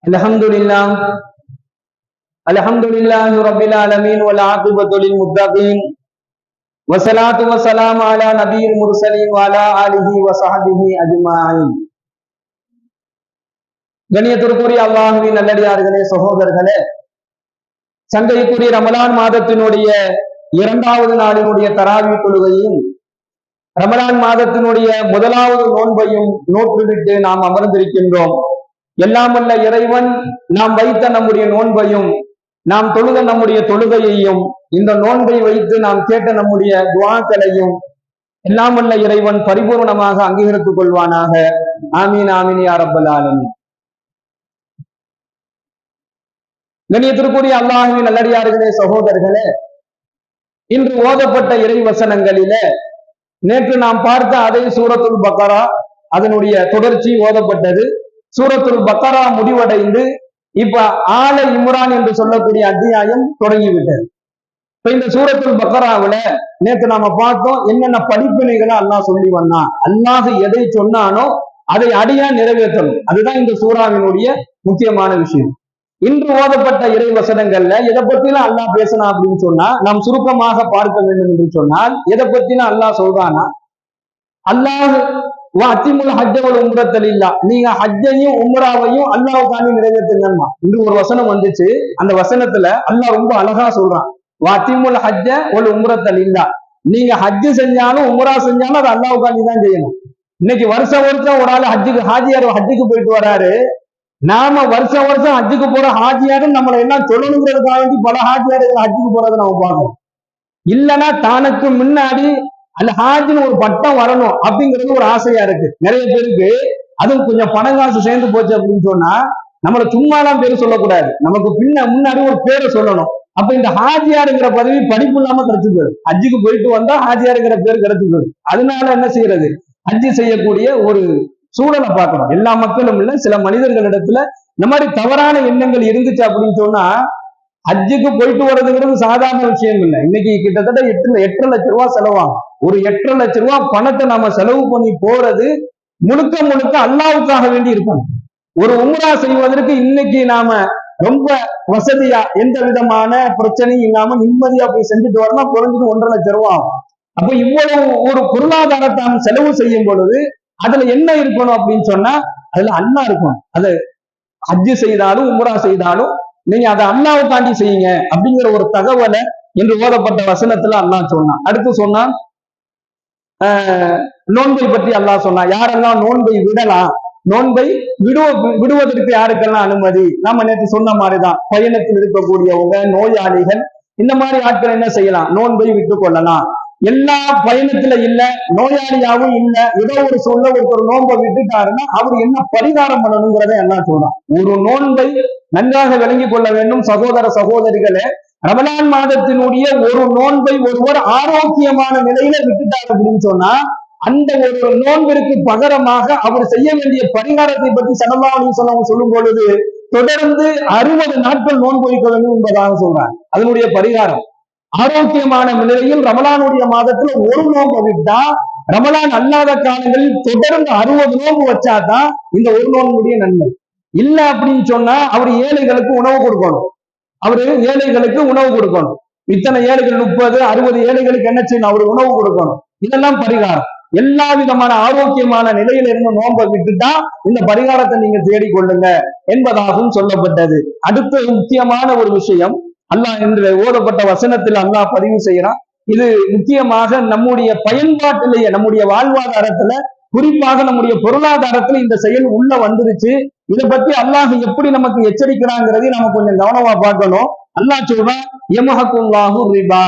Alhamdulillah, Alhamdulillahi Rabbil Alamin wal aqibatu lil muttaqin wassalatu wassalamu ala nabiyil mursalin wa ala alihi wa sahbihi ajma'in. கண்ணியத்திற்குரிய அல்லாஹ்வின் நல்லடியார்களே, சகோதரர்களே, சங்கைக்குரிய ரமலான் மாதத்தினுடைய இரண்டாவது நாளினுடைய தராவி தொழுகையும் ரமலான் மாதத்தினுடைய முதலாவது நோன்பையும் நோற்றுவிட்டு நாம் அமர்ந்திருக்கின்றோம். எல்லாம் வல்ல இறைவன் நாம் வைத்த நம்முடைய நோன்பையும் நாம் தொழுத நம்முடைய தொழுகையையும் இந்த நோன்பை வைத்து நாம் கேட்ட நம்முடைய துஆக்களையும் எல்லாம் வல்ல இறைவன் பரிபூர்ணமாக அங்கீகரித்துக் கொள்வானாக. ஆமீன் ஆமீன் யா ரப்பல் ஆலமீன். கண்ணியத்திற்குரிய அல்லாஹ்வின் நல்லடியார்களே, சகோதரர்களே, இன்று ஓதப்பட்ட இறை வசனங்களில நேற்று நாம் பார்த்த அதே சூரத்துல் பக்கரா அதனுடைய தொடர்ச்சி ஓதப்பட்டது. சூரத்துல் பக்கரா முடிவடைந்து இப்ப ஆல இம்ரான் என்று சொல்லக்கூடிய அத்தியாயம் தொடங்கிவிட்டது. இப்ப இந்த சூரத்துல் பக்கராவுல நேற்று நாம பார்த்தோம் என்னென்ன படிப்பினைகளை அல்லாஹ் சொல்லி வந்தான். அல்லாஹ் எதை சொன்னானோ அதை அடியா நிறைவேற்றணும். அதுதான் இந்த சூறாவினுடைய முக்கியமான விஷயம். இன்று ஓதப்பட்ட இறை வசனங்கள்ல எதை பத்திலாம் அல்லாஹ் பேசினா அப்படின்னு சொன்னா நாம் சுருக்கமாக பார்க்க வேண்டும் என்று சொன்னால் எதை பத்திலாம் அல்லாஹ் சொல்றானா, அல்லாஹ் அத்திமுல் ஹஜ்ஜவல் உம்ரத்தல் இல்லா, நீங்க ஹஜ்ஜையும் உம்ராவையும் அல்லாஹ்வுக்காண்டி நிறைவேற்றுங்கம்மா. இன்று ஒரு வசனம் வந்துச்சு. அந்த வசனத்துல அல்லாஹ் ரொம்ப அழகா சொல்றான், அத்திமுல் ஹஜ்ஜ ஒரு உம்ரத்தல் இல்லா, நீங்க ஹஜ்ஜு செஞ்சாலும் உம்ரா செஞ்சாலும் அது அல்லாஹ்வுக்காண்டி தான் செய்யணும். இன்னைக்கு வருஷம் ஒரு ஆள் ஹாஜியார் ஹஜ்ஜுக்கு போயிட்டு வராரு. நாம வருஷம் ஹஜ்ஜுக்கு போற ஹாஜியாரும் நம்மளை எல்லாம் சொல்லணுங்கிறதுக்காக வேண்டி பல ஹாஜியார்கள் ஹஜ்ஜுக்கு போறதை நம்ம பார்க்கணும். இல்லைன்னா தனக்கு முன்னாடி அந்த ஹாஜின்னு ஒரு பட்டம் வரணும் அப்படிங்கிறது ஒரு ஆசையா இருக்கு நிறைய பேருக்கு. அதுவும் கொஞ்சம் பணம் காசு சேர்ந்து போச்சு அப்படின்னு சொன்னா நம்மளை சும்மாலாம் பேர் சொல்லக்கூடாது, நமக்கு முன்னாடி ஒரு பேரை சொல்லணும். அப்ப இந்த ஹாஜியாருங்கிற பதவி படிப்பு இல்லாம கிடைச்சு போயிடும். ஹஜ்ஜுக்கு போயிட்டு வந்தா ஹாஜியாருங்கிற பேர் கிடைச்சு போயிடும். அதனால என்ன செய்யறது, ஹஜ்ஜு செய்யக்கூடிய ஒரு சூழலை பார்க்கணும். எல்லா மக்களும் இல்ல, சில மனிதர்களிடத்துல இந்த மாதிரி தவறான எண்ணங்கள் இருந்துச்சு அப்படின்னு சொன்னா ஹஜ்ஜுக்கு போயிட்டு வர்றதுங்கிறது சாதாரண விஷயம் இல்லை. இன்னைக்கு கிட்டத்தட்ட 8 லட்சம் ரூபாய் செலவாகும். ஒரு 8 லட்சம் ரூபாய் பணத்தை நம்ம செலவு பண்ணி போறது முழுக்க முழுக்க அல்லாஹ்வுக்காக வேண்டி இருக்கும். ஒரு உம்ரா செய்வதற்கு இன்னைக்கு நாம ரொம்ப வசதியா எந்த விதமான பிரச்சனையும் இல்லாம நிம்மதியா போய் செஞ்சுட்டு வரலாம், குறைஞ்சது 1.5 லட்சம் ரூபாய் ஆகும். அப்ப இவ்வளவு ஒரு பொருளாதாரத்தை செலவு செய்யும் பொழுது அதுல என்ன இருக்கணும் அப்படின்னு சொன்னா அதுல அல்லாஹ் இருக்கணும். அது ஹஜ்ஜு செய்தாலும் உம்ரா செய்தாலும் நீங்க அதை அல்லாஹ்வுக்காண்டி செய்யுங்க அப்படிங்கிற ஒரு தகவலை என்று ஓதப்பட்ட வசனத்துல அல்லாஹ் சொன்னான். அடுத்து சொன்னான் நோன்பை பற்றி அல்லாஹ் சொன்னான். யாரெல்லாம் நோன்பை விடலாம், நோன்பை விடுவதற்கு யாருக்கெல்லாம் அனுமதி. நாம நேற்று சொன்ன மாதிரிதான் பயணத்தில் இருக்கக்கூடியவங்க, நோயாளிகள், இந்த மாதிரி ஆட்கள் என்ன செய்யலாம், நோன்பை விட்டுக் கொள்ளலாம். எல்லா பயணத்துல இல்ல, நோயாளியாவும் இல்ல, ஏதோ ஒரு சொல்ல ஒருத்தர் நோன்பை விட்டுட்டாருன்னா அவர் என்ன பரிகாரம் பண்ணணுங்கிறத எல்லாம் சொல்றான். ஒரு நோன்பை நன்றாக விளங்கிக் கொள்ள வேண்டும் சகோதர சகோதரிகளே. ரமலான் மாதத்தினுடைய ஒரு நோன்பை ஒருவர் ஆரோக்கியமான நிலையில விட்டுட்டார் அப்படின்னு சொன்னா அந்த ஒரு நோன்பிற்கு பகரமாக அவர் செய்ய வேண்டிய பரிகாரத்தை பற்றி ஸல்லல்லாஹு அலைஹி வஸல்லம் சொல்லும் பொழுது தொடர்ந்து 60 நாட்கள் நோன்பு வைக்க வேண்டும் என்பதாக சொல்றாங்க. அதனுடைய பரிகாரம் ஆரோக்கியமான நிலையில் ரமலானுடைய மாதத்துல ஒரு நோன்பு விட்டா ரமலான் அல்லாத காலங்களில் தொடர்ந்து 60 நோன்பு வச்சாதான் இந்த ஒரு நோன்புடைய நன்மை. இல்ல அப்படின்னு சொன்னா அவர் ஏழைகளுக்கு உணவு கொடுக்கணும். அவரு ஏழைகளுக்கு உணவு கொடுக்கணும். இத்தனை ஏழைகள் 30 60 ஏழைகளுக்கு என்ன செய்யணும், அவரு உணவு கொடுக்கணும். இதெல்லாம் பரிகாரம். எல்லா விதமான ஆரோக்கியமான நிலையில இருந்து நோன்பை விட்டுட்டா இந்த பரிகாரத்தை நீங்க தேடிக்கொள்ளுங்க என்பதாகவும் சொல்லப்பட்டது. அடுத்த முக்கியமான ஒரு விஷயம் அல்லாஹ் என்று ஓதப்பட்ட வசனத்தில் அல்லாஹ் பதிவு செய்யறான். இது முக்கியமாக நம்முடைய பயன்பாட்டிலேயே நம்முடைய வாழ்வாதாரத்துல குறிப்பாக நம்முடைய பொருளாதாரத்துல இந்த செயல் உள்ள வந்துருச்சு. இதை பத்தி அல்லாஹ் எப்படி நமக்கு எச்சரிக்கிறாங்கிறதையும் நம்ம கொஞ்சம் கவனமா பார்க்கணும். அல்லாஹ் சொல்றான் யமஹகுல்லாஹு ரிபா,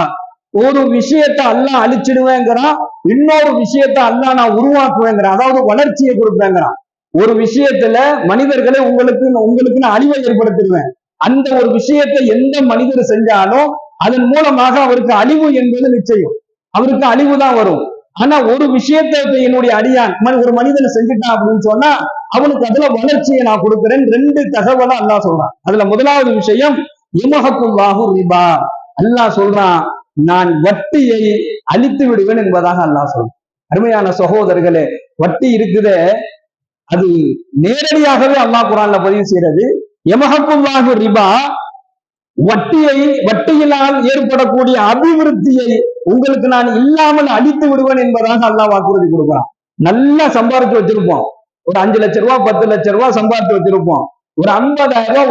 ஒரு விஷயத்த அல்லாஹ் அழிச்சிடுவேங்கிறான், இன்னொரு விஷயத்த அல்லாஹ் நான் உருவாக்குவேங்கிறான், அதாவது வளர்ச்சியை கொடுப்பேங்கிறான். ஒரு விஷயத்துல மனிதர்களை உங்களுக்கு நான் அழிவை ஏற்படுத்திடுவேன். அந்த ஒரு விஷயத்தை எந்த மனிதர் செஞ்சாலும் அதன் மூலமாக அவருக்கு அழிவு என்பது நிச்சயம், அவருக்கு அழிவு தான் வரும். ஆனா ஒரு விஷயத்தை என்னுடைய அடியான் ஒரு மனிதனை செஞ்சுட்டான் அப்படின்னு சொன்னா அவனுக்கு அதுல வளர்ச்சியை நான் கொடுக்கிறேன். 2 தகவலை அல்லாஹ் சொல்றான். அதுல முதலாவது விஷயம் யமஹகுல்லாஹு ரிபா, அல்லாஹ் சொல்றான் நான் வட்டியை அழித்து விடுவேன் என்பதாக அல்லாஹ் சொல்றான். அருமையான சகோதரர்களே, வட்டி இருக்குதே, அது நேரடியாகவே அல்லாஹ் குர்ஆன்ல பதிவு செய்யறது. யமஹக்குல்லாஹு ரிபா, வட்டியினால் ஏற்படக்கூடிய அபிவிருத்தியை உங்களுக்கு நான் இல்லாமல் அழித்து விடுவேன் என்பதாக அல்லாஹ் வாக்குறுதி கொடுக்கிறான். நல்லா சம்பாதிச்சு வச்சிருப்போம், ஒரு 5 லட்சம் ரூபாய் 10 லட்சம் ரூபாய் சம்பாதிச்சு வச்சிருப்போம். ஒரு 50,000 ரூபாய்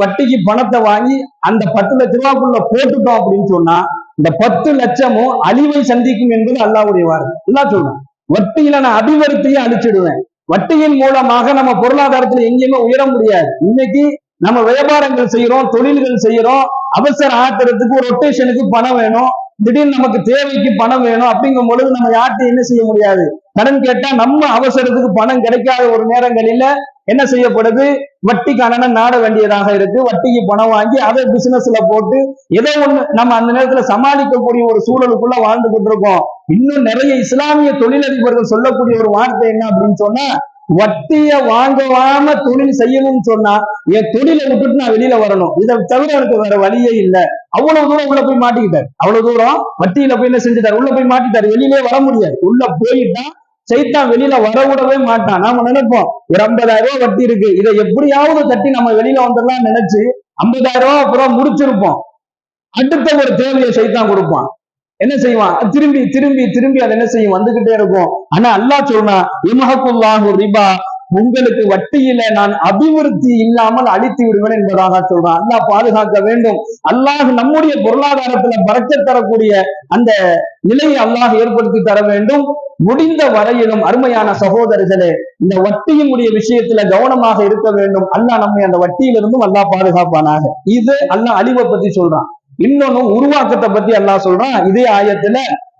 வட்டிக்கு பணத்தை வாங்கி அந்த 10 லட்சம் ரூபாய்க்குள்ள போட்டுட்டோம் அப்படின்னு சொன்னா இந்த 10 லட்சமும் அழிவை சந்திக்கும் என்பது அல்லாஹ்வுடைய வார்த்தை. அல்லாஹ் சொல்றான், வட்டியில நான் அபிவிருத்தியை அழிச்சிடுவேன். வட்டியின் மூலமாக நம்ம பொருளாதாரத்துல எங்கேயுமே உயர முடியாது. இன்னைக்கு நம்ம வியாபாரங்கள் செய்யறோம், தொழில்கள் செய்யறோம், அவசர ஆத்திரத்துக்கு ஒரு ரொட்டேஷனுக்கு பணம் வேணும், திடீர்னு நமக்கு தேவைக்கு பணம் வேணும். அப்படிங்கும் பொழுது நம்ம யார்கிட்ட என்ன செய்ய முடியாது, கடன் கேட்டா நம்ம அவசரத்துக்கு பணம் கிடைக்காத ஒரு நேரங்களில என்ன செய்யப்படுது, வட்டி கடனை நாட வேண்டியதாக இருக்கு. வட்டிக்கு பணம் வாங்கி அதை பிசினஸ்ல போட்டு ஏதோ ஒண்ணு நம்ம அந்த நேரத்துல சமாளிக்கக்கூடிய ஒரு சூழலுக்குள்ள வாழ்ந்துகிட்டு இருக்கோம். இன்னும் நிறைய இஸ்லாமிய தொழிலதிபர்கள் சொல்லக்கூடிய ஒரு வார்த்தை என்ன அப்படின்னு சொன்னா, வட்டிய வாங்காம தொழில் செய்யணும்னு சொன்னா என் தொழிலை விட்டுட்டு நான் வெளியில வரணும், இதை தவிர எனக்கு வேற வழியே இல்லை. அவ்வளவு தூரம் உள்ள போய் மாட்டிக்கிட்டாரு. அவ்வளவு தூரம் வட்டியில போய் என்ன செஞ்சுட்டாரு, உள்ள போய் மாட்டிட்டாரு. வெளியிலே வர முடியாது. உள்ள போயிட்டா சைத்தான் வெளியில வர விடவே மாட்டான். நாம நினைப்போம் ஒரு 50,000 ரூபாய் வட்டி இருக்கு, இதை எப்படியாவது தட்டி நம்ம வெளியில வந்துடலாம் நினைச்சு 50,000 ரூபாய் அப்புறம் முடிச்சிருப்போம். அடுத்த ஒரு தேவையை சைத்தான் கொடுப்பான். என்ன செய்வான், திரும்பி திரும்பி திரும்பி அதை என்ன செய்யும், வந்துகிட்டே இருக்கும். ஆனா அல்லாஹ் சொல்றான், யமஹக்குல்லாஹு ரிபா, உங்களுக்கு வட்டியில நான் அபிவிருத்தி இல்லாமல் அழித்து விடுவேன் என்பதாக சொல்றான். அல்லாஹ் பாதுகாக்க வேண்டும். அல்லாஹ் நம்முடைய பொருளாதாரத்துல பறக்கத் தரக்கூடிய அந்த நிலையை அல்லாஹ் ஏற்படுத்தி தர வேண்டும். முடிந்த வரையிலும் அருமையான சகோதரர்களே, இந்த வட்டியினுடைய விஷயத்துல கவனமாக இருக்க வேண்டும். அல்லாஹ் நம்மை அந்த வட்டியிலிருந்தும் அல்லாஹ் பாதுகாப்பானாக. இது அல்லாஹ் அழிவை பத்தி சொல்றான். இன்னொன்னு உருவாக்கத்தை பத்தி அல்லாஹ் சொல்றான் இதே ஆயத்துல,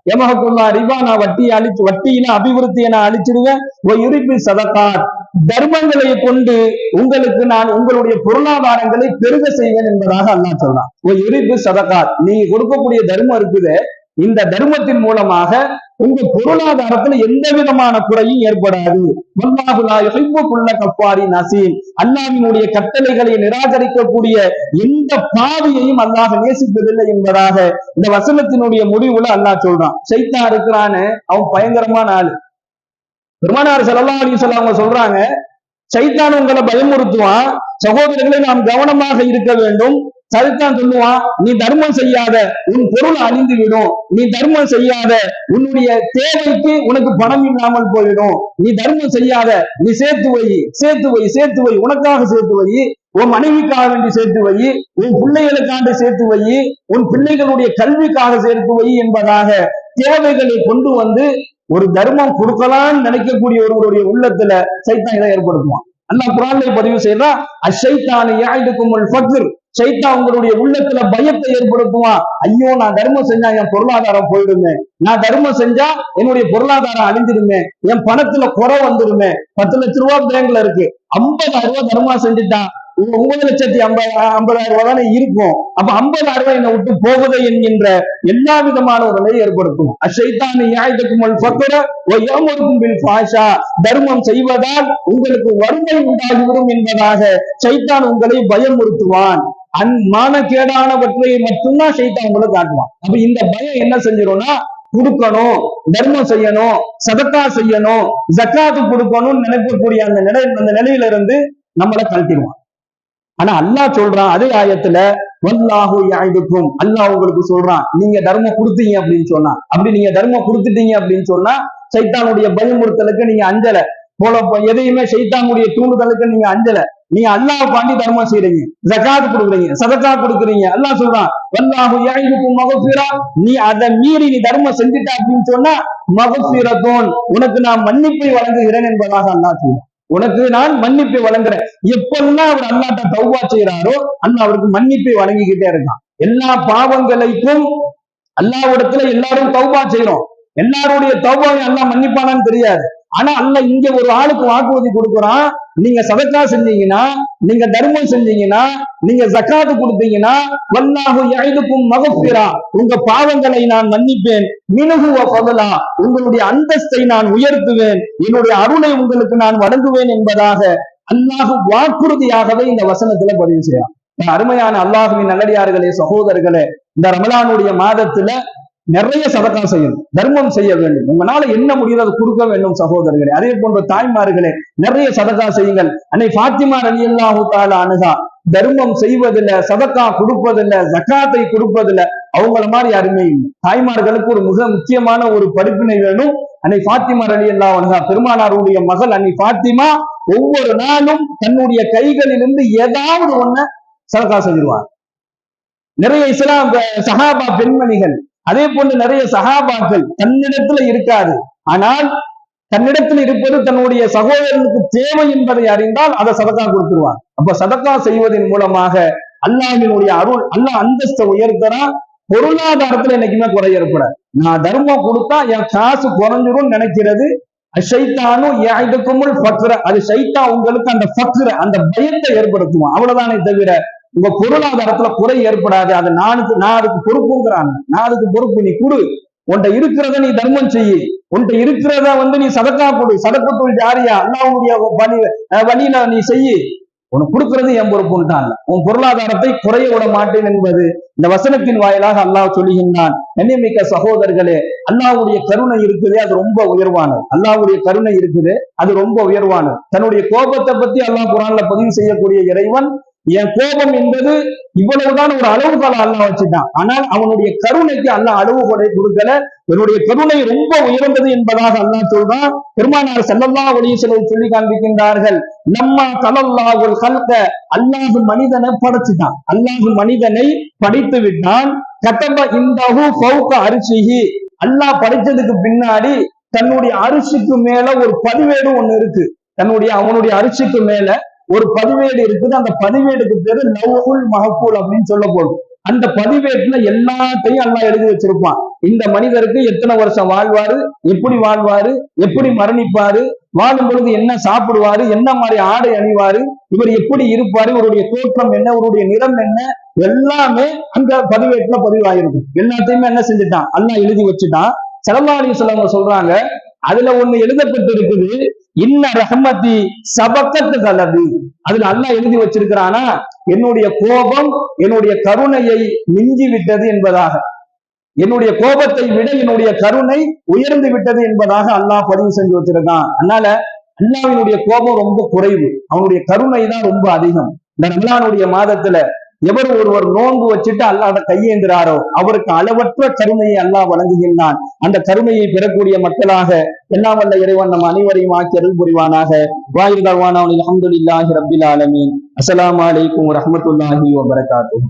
யமஹக்குல்லா ரிபா, நான் வட்டியில அபிவிருத்தியை நான் அழிச்சிடுவேன். சதகாத், தர்மங்களை கொண்டு உங்களுக்கு நான் உங்களுடைய பொருளாதாரங்களை பெருக செய்வேன் என்பதாக அல்லாஹ் சொல்றான். சதகாத், நீங்க கொடுக்கக்கூடிய தர்மம் இருக்குது, இந்த தர்மத்தின் மூலமாக உங்க பொருளாதாரத்துல எந்த விதமான குறையும் ஏற்படாது. வல்லாஹு லா யுஹிப்பு குல்ல கஃபாரின் அஸீம், அல்லாஹ்வினுடைய கட்டளைகளை நிராகரிக்கக்கூடிய எந்த பாவியையும் அல்லாஹ் நேசிப்பதில்லை என்பதாக இந்த வசனத்தினுடைய முடிவுல அல்லாஹ் சொல்றான். சைத்தான் இருக்கிறான்னு அவன் பயங்கரமான ஆளு. பெருமானார் ஸல்லல்லாஹு அலைஹி வஸல்லம் அவங்க சொல்றாங்க, சைத்தான் உங்களை பயமுறுத்துவான், சகோதரர்களை நாம் கவனமாக இருக்க வேண்டும். சைத்தான் சொல்லுவான், நீ தர்மம் செய்யாத உன் பொருள் அழிந்து விடும், நீ தர்மம் செய்யாத உன்னுடைய தேவைக்கு உனக்கு பணம் இல்லாமல் போயிடும், நீ தர்மம் செய்யாத, நீ சேர்த்து வை சேர்த்து வை சேர்த்து வை, உனக்காக சேர்த்து வை, உன் மனைவிக்காக வேண்டி சேர்த்து வை, உன் பிள்ளைகளுக்காக சேர்த்து வை, உன் பிள்ளைகளுடைய கல்விக்காக சேர்த்து வை என்பதாக தேவைகளை கொண்டு வந்து ஒரு தர்மம் கொடுக்கலாம்னு நினைக்கக்கூடிய ஒருவருடைய உள்ளத்துல சைத்தான் இதை ஏற்படுத்துவான். அல்லாஹ் குர்ஆன்ல பதிவு செய்யறான், அஷைத்தானு யஇதுகுமுல் ஃபக்ர், சைத்தான் உங்களுடைய உள்ளத்துல பயத்தை ஏற்படுத்துவான். ஐயோ, நான் தர்மம் செஞ்சா என் பொருளாதாரம் போயிடுமே, நான் தர்மம் செஞ்சா என்னுடைய பொருளாதாரம் அழிஞ்சிடுமே, என் பணத்துல குறை வந்துடுமே. 10 லட்சம் ரூபாய் பேங்க்ல இருக்கு, 50,000 ரூபாய் தர்மம் செஞ்சுட்டான், 9,50,000 ரூபாய் தானே இருக்கும், அப்ப 50,000 ரூபாய் என்னை விட்டு போகுது என்கின்ற எல்லா விதமான ஒரு நிலையை ஏற்படுத்தும். அஷைத்தானு யஇதுகுமுல் ஃபக்ர வ யஅமுருக்கும் பில் ஃபாஹிஷா, தர்மம் செய்வதால் உங்களுக்கு வறுமை உண்டாகிவிடும் என்பதாக சைத்தான் உங்களை பயமுறுத்துவான். மானக்கேடானவற்றை மட்டும்தான் சைத்தான் உங்களை காட்டுவான். அப்ப இந்த பயம் என்ன செஞ்சிடும்னா, கொடுக்கணும், தர்மம் செய்யணும், சதக்கா செய்யணும், ஜக்காத்து கொடுக்கணும்னு நினைக்கக்கூடிய அந்த நிலையில இருந்து நம்மளை கழட்டிடுவான். ஆனா அல்லாஹ் சொல்றான் அதே ஆயத்துல, வல்லாஹு யஇதுக்கும், அல்லாஹ் உங்களுக்கு சொல்றான், நீங்க தர்மம் கொடுத்தீங்க அப்படின்னு சொன்னா, அப்படி நீங்க தர்மம் கொடுத்துட்டீங்க அப்படின்னு சொன்னா சைத்தானுடைய பயமுறுத்தலுக்கு நீங்க அஞ்சல போல, எதையுமே சைத்தானுடைய தூண்டுதலுக்கு நீங்க அஞ்சல, நீங்க அல்லாஹ் பாண்டி தர்மம் செய்றீங்க, ஜகாத் கொடுக்குறீங்க, சதகா கொடுக்குறீங்க. அல்லாஹ் சொல்றான், வல்லாஹு யஇதுக்கும் மக்ஃபிரா, நீ அதை மீறி நீ தர்மம் செஞ்சுட்ட அப்படின்னு சொன்னா மக்ஃபிரத்துன், உனக்கு நான் மன்னிப்பை வழங்குகிறேன் என்பதாக அல்லாஹ் சொல்றான். உனக்கு நான் மன்னிப்பை வழங்குறேன். எப்பெல்லாம் அவர் அல்லாஹ்ட்ட தௌபா செய்யறாரோ அல்லாஹ் அவருக்கு மன்னிப்பை வழங்கிக்கிட்டே இருக்கான். எல்லா பாவங்களுக்கும் அல்லாஹ்விடத்துல எல்லாரும் தௌபா செய்யறோம், எல்லாருடைய தௌபாவை அல்லாஹ் மன்னிப்பானான்னு தெரியாது. ஆனா அல்லாஹ் இங்க ஒரு ஆளுக்கு வாக்குறுதி கொடுக்குறான், நீங்க சதக்கா செஞ்சீங்கன்னா, நீங்க தர்மம் செஞ்சீங்கன்னா, நீங்க ஜக்காத்து கொடுத்தீங்கன்னா, வல்லாஹு யஇதுக்கும் மக்ஃபிரா, உங்க பாவங்களை நான் மன்னிப்பேன், மின்ஹு வ ஃபதலா, உங்களுடைய அந்தஸ்தை நான் உயர்த்துவேன், என்னுடைய அருளை உங்களுக்கு நான் வழங்குவேன் என்பதாக அல்லாஹ் வாக்குறுதியாகவே இந்த வசனத்துல பதிவு செய்யலாம். அருமையான அல்லாஹ்வின் நல்லடியார்களே, சகோதரர்களே, இந்த ரமலானுடைய மாதத்துல நிறைய சதக்கா செய்யணும், தர்மம் செய்ய வேண்டும். உங்களால என்ன முடியுதோ அதை கொடுக்க வேண்டும் சகோதரர்களே. அதே போன்ற தாய்மார்களே, நிறைய சதக்கா செய்யுங்கள். அன்னை ஃபாத்திமா ரலியல்லாஹு தஆலா அன்ஹா தர்மம் செய்வதில்ல, சதக்கா கொடுப்பதில்ல, ஜக்காத்தை கொடுப்பதில்ல. அவங்கள மாதிரி யாருமே இல்லை. தாய்மார்களுக்கு ஒரு மிக முக்கியமான ஒரு படிப்பினை வேணும். அன்னை ஃபாத்திமா ரலியல்லாஹு அன்ஹா பெருமானாருடைய மகள் அன்னை ஃபாத்திமா ஒவ்வொரு நாளும் தன்னுடைய கைகளிலிருந்து ஏதாவது ஒண்ண சதக்கா செஞ்சிருவார். நிறைய இஸ்லாம் சஹாபா பெண்மணிகள், அதே போன்று நிறைய சஹாபாக்கள் தன்னிடத்துல இருக்காது, ஆனால் தன்னிடத்தில் இருப்பது தன்னுடைய சகோதரனுக்கு தேவை என்பதை அறிந்தால் அதை சதக்கா கொடுத்துருவாங்க. அப்ப சதக்கா செய்வதன் மூலமாக அல்லாஹ்வினுடைய அருள், அல்லாஹ் அந்தஸ்தை உயர்த்தறான். பொருளாதாரத்துல என்னைக்குமே குறை ஏற்படாது. நான் தர்மம் கொடுத்தா என் காசு குறைஞ்சிரும் நினைக்கிறது ஷைத்தானு யஇதுகுமுல் ஃபக்ர, அது ஷைத்தான் உங்களுக்கு அந்த ஃபக்ர, அந்த பயத்தை ஏற்படுத்துவான். அவ்வளவுதானே தவிர உங்க பொருளாதாரத்துல குறை ஏற்படாது. அது நான் அதுக்கு பொறுப்புங்கிறாங்க. நான் அதுக்கு பொறுப்பு, நீ கொடு. உன்கிட்ட இருக்கிறத நீ தர்மம் செய்யு, உன்கிட்ட இருக்கிறத நீ சதக்கா கொடு. சதக்கத்துல் ஜாரியா அல்லாஹ்வுடைய வழியில நீ செய்யு. உனக்கு கொடுக்கிறது என் பொறுப்புன்ட்டான். உன் பொருளாதாரத்தை குறைய விட மாட்டேன் என்பது இந்த வசனத்தின் வாயிலாக அல்லாஹ் சொல்லுகின்றான். கண்ணியமிக்க சகோதரர்களே, அல்லாஹ்வுடைய கருணை இருக்குது, அது ரொம்ப உயர்வானது. அல்லாஹ்வுடைய கருணை இருக்குது, அது ரொம்ப உயர்வானது. தன்னுடைய கோபத்தை பத்தி அல்லாஹ் குர்ஆன்ல பதிவு செய்யக்கூடிய இறைவன், என் கோபம் என்பது இவ்வளவுதான் ஒரு அளவுகோலை அல்லாஹ் வச்சுட்டான். ஆனால் அவனுடைய கருணைக்கு அல்லாஹ் அளவுகோலை கொடுக்கல. என்னுடைய கருணை ரொம்ப உயர்ந்தது என்பதாக அல்லாஹ் சொல்றான். பெருமானார் ஸல்லல்லாஹு அலைஹி வஸல்லம் சொல்லி காண்பிக்கின்றார்கள், நம்மா தலல்லாஹுல் கல்க, அல்லாஹ் மனிதனை படைச்சுட்டான். அல்லாஹ் மனிதனை படைத்து விட்டான். கதப இந்தஹு ஃபௌக அர்ஷிஹி, அல்லாஹ் படைச்சதுக்கு பின்னாடி தன்னுடைய அரிசிக்கு மேல ஒரு பதிவேடு ஒண்ணு இருக்கு. அவனுடைய அரிசிக்கு மேல ஒரு பதிவேடு இருக்குது. அந்த பதிவேடுக்கு பேரு லவ்ஹுல் மஹ்ஃபூல் அப்படின்னு சொல்ல போகும். அந்த பதிவேட்டுல எல்லாத்தையும் அல்லாஹ் எழுதி வச்சிருப்பான். இந்த மனிதருக்கு எத்தனை வருஷம் வாழ்வாரு, எப்படி வாழ்வாரு, எப்படி மரணிப்பாரு, வாழும் பொழுது என்ன சாப்பிடுவாரு, என்ன மாதிரி ஆடை அணிவாரு, இவர் எப்படி இருப்பாரு, இவருடைய தோற்றம் என்ன, இவருடைய நிறம் என்ன, எல்லாமே அந்த பதிவேட்டுல பதிவாயிருக்கும். எல்லாத்தையுமே என்ன செஞ்சுட்டான், அல்லாஹ் எழுதி வச்சுட்டான். ஸல்லல்லாஹு அலைஹி வஸல்லம் சொல்றாங்க, அதுல ஒண்ணு எழுதப்பட்டு இருக்குது, இன்ன ரஹ்மதி சபக்கத்து கலது. அதுல அல்லாஹ் எழுதி வச்சிருக்கிறானா, என்னுடைய கோபம் என்னுடைய கருணையை மிஞ்சி விட்டது என்பதாக, என்னுடைய கோபத்தை விட என்னுடைய கருணை உயர்ந்து விட்டது என்பதாக அல்லாஹ் பதிவு செஞ்சு வச்சிருக்கான். அதனால அல்லாஹ்வினுடைய கோபம் ரொம்ப குறைவு, அவனுடைய கருணை தான் ரொம்ப அதிகம். இந்த ரமலானுடைய மாதத்துல எவர் ஒருவர் நோன்பு வச்சுட்டு அல்லாஹ்வை கையேந்திராரோ அவருக்கு அளவற்ற கருணையை அல்லாஹ் வழங்குகின்றான். அந்த கருணையை பெறக்கூடிய மக்களாக எல்லாம் வல்ல இறைவன் நம் அனைவரையும் ஆக்கி அருள் புரிவானாக. வாயிர் தஅவானா அல்ஹம்துலில்லாஹி ரப்பில் ஆலமீன். அஸ்ஸலாமு அலைக்கும் வரஹ்மத்துல்லாஹி வபரகாத்துஹு.